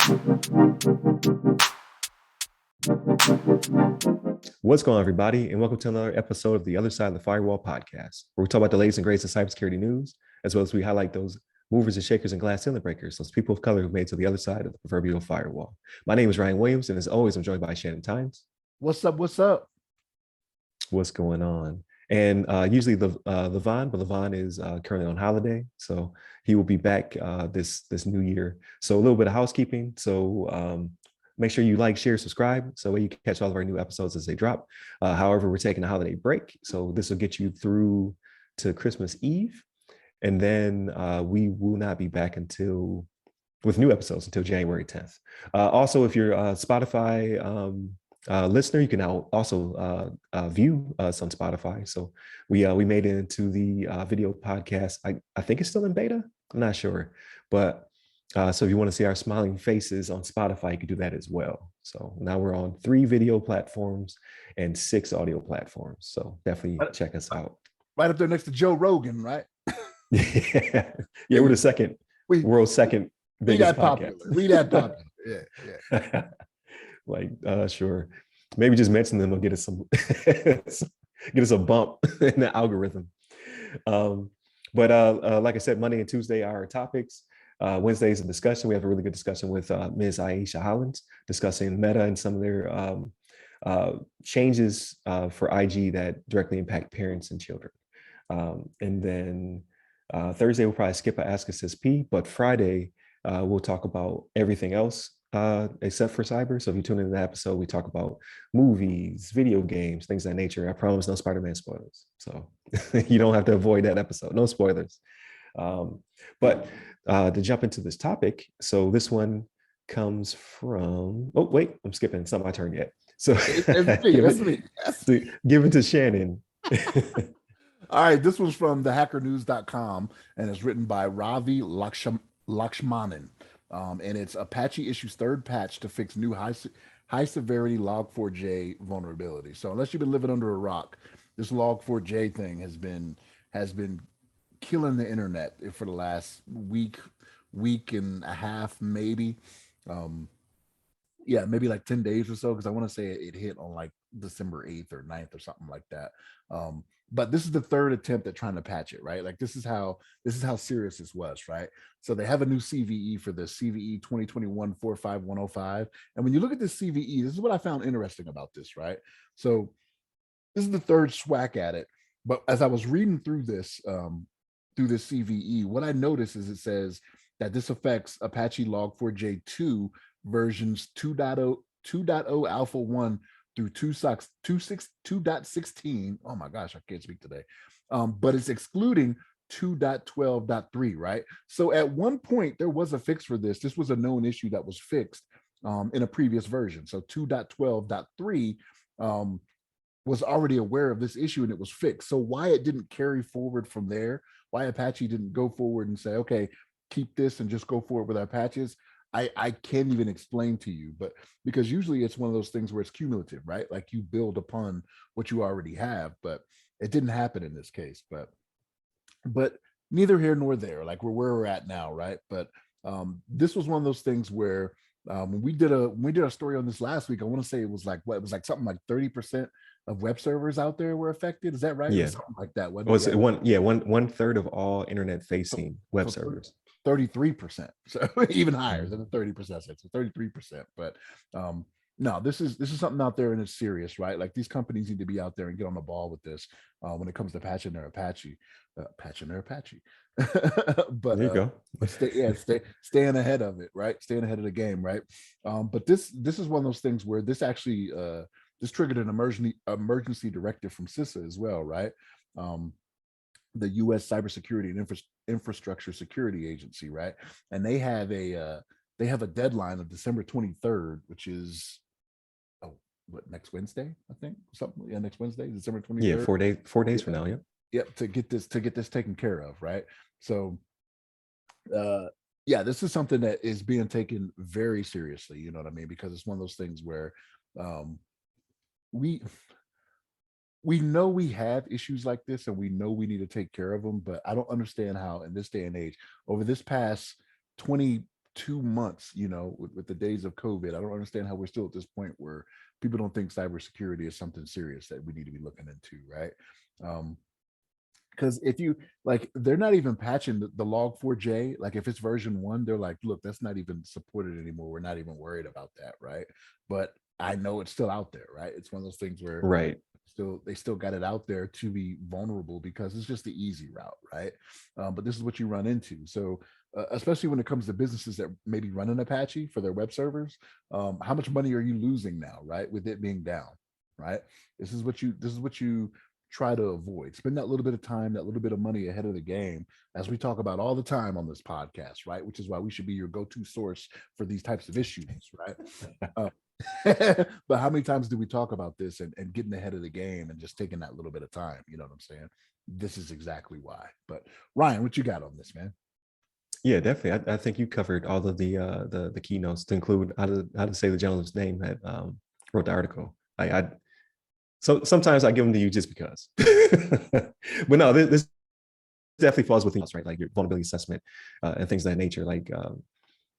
What's going on, everybody, and welcome to another episode of the Other Side of the Firewall podcast, where we talk about the latest and greatest in cybersecurity news, as well as we highlight those movers and shakers and glass ceiling breakers, those people of color who made it to the other side of the proverbial firewall. My name is Ryan Williams, and as always, I'm joined by Shannon Times. What's up? What's up? What's going on? And usually Levon, but Levon is currently on holiday, so he will be back this new year. So a little bit of housekeeping. So make sure you like, share, subscribe, so you can catch all of our new episodes as they drop. However, we're taking a holiday break, so this will get you through to Christmas Eve, and then we will not be back with new episodes until January 10th. Also, if you're a Spotify listener, you can now also view us on Spotify. So we made it into the video podcast. I think it's still in beta. I'm not sure, but so if you want to see our smiling faces on Spotify, you can do that as well. So now we're on 3 video platforms and 6 audio platforms. So definitely check us out. Right up there next to Joe Rogan, right? Yeah, we're the world's second biggest podcast. We that popular. Yeah. Like, sure. Maybe just mention them will get us some get us a bump in the algorithm. But like I said, Monday and Tuesday are our topics. Wednesday is a discussion. We have a really good discussion with Ms. Aisha Hollins discussing Meta and some of their changes for IG that directly impact parents and children. And then Thursday, we'll probably skip a Ask Us SP, but Friday, we'll talk about everything else except for cyber. So if you tune into the episode, we talk about movies, video games, things of that nature. I promise no Spider-Man spoilers. So you don't have to avoid that episode. No spoilers. But to jump into this topic, so this one comes from, oh, wait, I'm skipping. It's not my turn yet. So give it to Shannon. All right, this was from thehackernews.com, and it's written by Ravi Lakshmanan. And it's Apache issues 3rd patch to fix new high-severity Log4j vulnerability. So unless you've been living under a rock, this Log4j thing has been killing the internet for the last week and a half, maybe. Maybe like 10 days or so, because I want to say it hit on like December 8th or 9th or something like that. But this is the 3rd attempt at trying to patch it, right? Like this is how serious this was, right? So they have a new CVE for this, CVE 2021-45105. And when you look at this CVE, this is what I found interesting about this, right? So this is the 3rd swack at it. But as I was reading through this CVE, what I noticed is it says that this affects Apache Log4j 2 versions 2.0 alpha 1 through 2.16. Oh my gosh, I can't speak today. But it's excluding 2.12.3, right? So at one point there was a fix for this. This was a known issue that was fixed in a previous version. So 2.12.3 was already aware of this issue and it was fixed. So why it didn't carry forward from there, why Apache didn't go forward and say, okay, keep this and just go forward with our patches, I can't even explain to you. But because usually it's one of those things where it's cumulative, right? Like you build upon what you already have, but it didn't happen in this case. But neither here nor there, like where we're at now, right? But this was one of those things where when we did a story on this last week, I want to say it was like something like 30% of web servers out there were affected. Is that right? Yeah, something like that. One third of all internet facing web servers. 33%, so even higher than the 30%. So 33%. But no, this is something out there and it's serious, right? Like these companies need to be out there and get on the ball with this when it comes to patching their Apache. But there you go. But staying ahead of it, right? Staying ahead of the game, right? But this is one of those things where this actually this triggered an emergency directive from CISA as well, right? The U.S. Cybersecurity and Infrastructure Security Agency, right? And they have a deadline of December 23rd, which is next Wednesday, I think, something. Yeah, next Wednesday, December 23rd. Yeah, 4 days from now. Yeah. Yep, to get this taken care of, right? So, this is something that is being taken very seriously. You know what I mean? Because it's one of those things where we know we have issues like this and we know we need to take care of them, but I don't understand how in this day and age, over this past 20 2 months, with the days of COVID. I don't understand how we're still at this point where people don't think cybersecurity is something serious that we need to be looking into, right? Because if you like, they're not even patching the log4j. Like if it's version 1, they're like, look, that's not even supported anymore, we're not even worried about that, right? But I know it's still out there, right? It's one of those things where Right. they still got it out there to be vulnerable because it's just the easy route, right? But this is what you run into. So especially when it comes to businesses that maybe run an Apache for their web servers, how much money are you losing now, right, with it being down, right? This is what you try to avoid. Spend that little bit of time, that little bit of money ahead of the game, as we talk about all the time on this podcast, right? Which is why we should be your go-to source for these types of issues, right? uh, but how many times do we talk about this and getting ahead of the game and just taking that little bit of time? You know what I'm saying? This is exactly why. But Ryan, what you got on this, man? Yeah, definitely. I think you covered all of the keynotes to include how to say the gentleman's name that wrote the article. So sometimes I give them to you just because. But no, this definitely falls within us, right? Like your vulnerability assessment and things of that nature. Like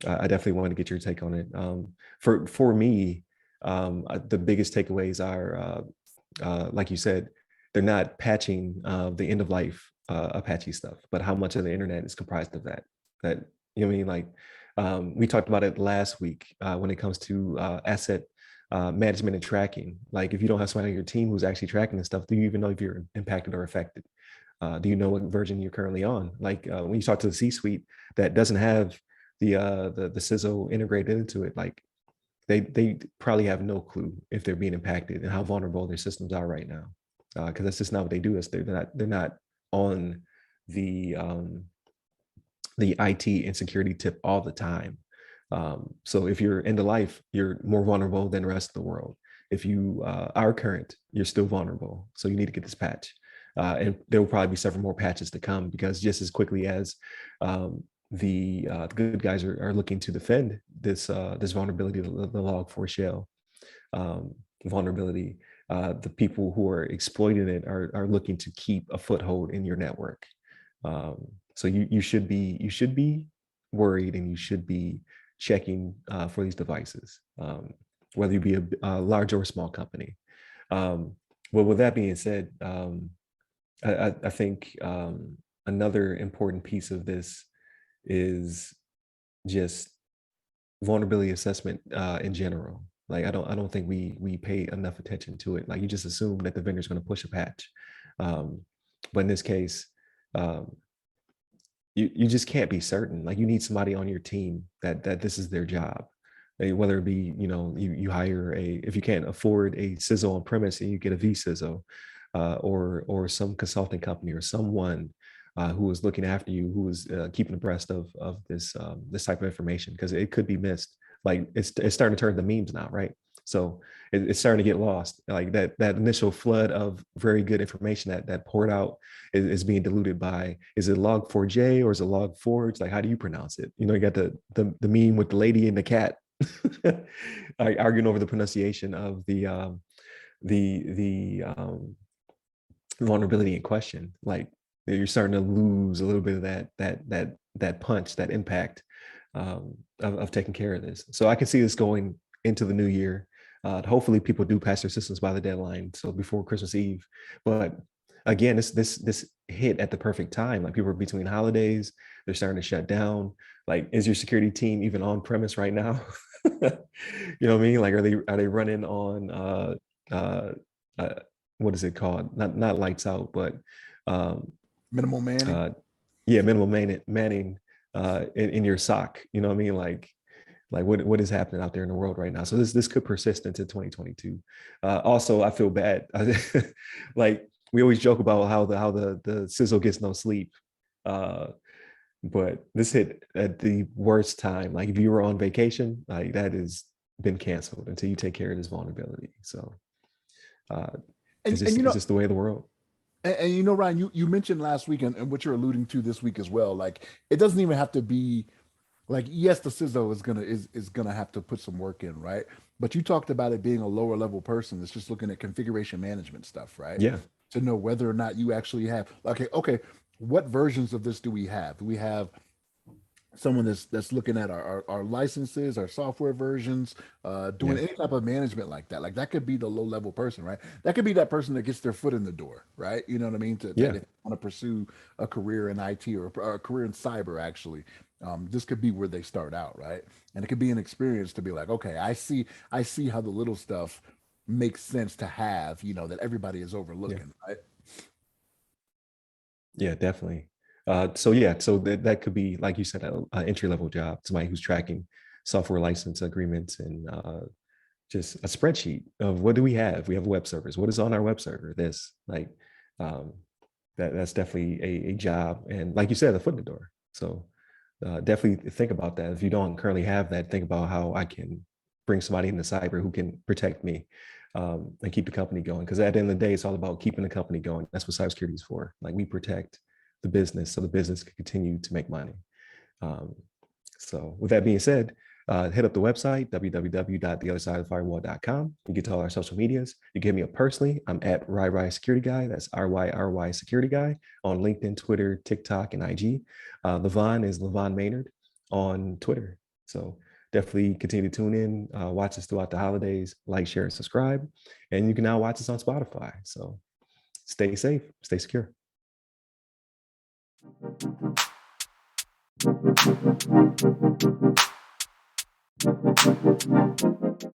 I definitely want to get your take on it. For me, the biggest takeaways are, like you said, they're not patching the end of life Apache stuff, but how much of the internet is comprised of that. That you know what I mean? Like we talked about it last week when it comes to asset management and tracking. Like if you don't have somebody on your team who's actually tracking this stuff, do you even know if you're impacted or affected? Do you know what version you're currently on? Like when you talk to the C-suite that doesn't have the CISO integrated into it, like they probably have no clue if they're being impacted and how vulnerable their systems are right now, because that's just not what they do. They're not on the IT and security tip all the time. So if you're end of life, you're more vulnerable than the rest of the world. If you are current, you're still vulnerable. So you need to get this patch. And there will probably be several more patches to come, because just as quickly as the good guys are looking to defend this vulnerability, the log4 shell vulnerability, the people who are exploiting it are looking to keep a foothold in your network. So you should be worried, and you should be checking for these devices, whether you be a large or a small company. Well, with that being said, I think another important piece of this is just vulnerability assessment in general. Like I don't think we pay enough attention to it. Like you just assume that the vendor's going to push a patch, but in this case, um, you just can't be certain. Like you need somebody on your team that this is their job. Whether it be, you hire if you can't afford a CISO on premise, and you get a vCISO, or some consulting company or someone who is looking after you, who is keeping abreast of this type of information, because it could be missed. Like it's starting to turn to memes now, right? So it's starting to get lost. Like that initial flood of very good information that poured out is being diluted by, is it log4j or is it log4? Like, how do you pronounce it? You got the meme with the lady and the cat arguing over the pronunciation of the vulnerability in question. Like you're starting to lose a little bit of that punch, that impact of taking care of this. So I can see this going into the new year. Hopefully people do pass their systems by the deadline, so before Christmas Eve. But again, this hit at the perfect time. Like people are between holidays, they're starting to shut down. Like, is your security team even on premise right now? You know what I mean? Like, are they running on uh, uh, what is it called? Not lights out, but Minimal manning. uh, yeah, minimal manning in your SOC. You know what I mean? Like what is happening out there in the world right now? So this could persist into 2022. Also, I feel bad. Like we always joke about how the sizzle gets no sleep. But this hit at the worst time. Like if you were on vacation, like that has been canceled until you take care of this vulnerability. So uh, And it's just the way of the world. Ryan, you mentioned last week, and what you're alluding to this week as well. Like it doesn't even have to be like, yes, the CISO is gonna have to put some work in, right? But you talked about it being a lower level person that's just looking at configuration management stuff, right? Yeah. To know whether or not you actually have, okay, what versions of this do we have? Do we have someone that's looking at our licenses, our software versions, doing Yeah. any type of management like that. Like that could be the low level person, right? That could be that person that gets their foot in the door, right? You know what I mean? That Yeah. if they want to pursue a career in IT or a career in cyber, actually, this could be where they start out, right? And it could be an experience to be like, okay, I see how the little stuff makes sense to have, that everybody is Yeah. overlooking, right? Yeah, definitely. So that could be, like you said, a entry level job, somebody who's tracking software license agreements and just a spreadsheet of what do we have? We have web servers. What is on our web server? This like um, that's definitely a job, and like you said, a foot in the door. So definitely think about that. If you don't currently have that, think about how I can bring somebody into cyber who can protect me and keep the company going. Because at the end of the day, it's all about keeping the company going. That's what cybersecurity is for. Like we protect the business so the business can continue to make money. Um, so with that being said, hit up the website, www.theothersideofthefirewall.com. You get to all our social medias. You can hit me up personally. I'm at RyRy Security Guy. That's RYRY Security Guy on LinkedIn, Twitter, TikTok, and IG. Levon is Levon Maynard on Twitter. So definitely continue to tune in, watch us throughout the holidays, like, share, and subscribe. And you can now watch us on Spotify. So stay safe, stay secure.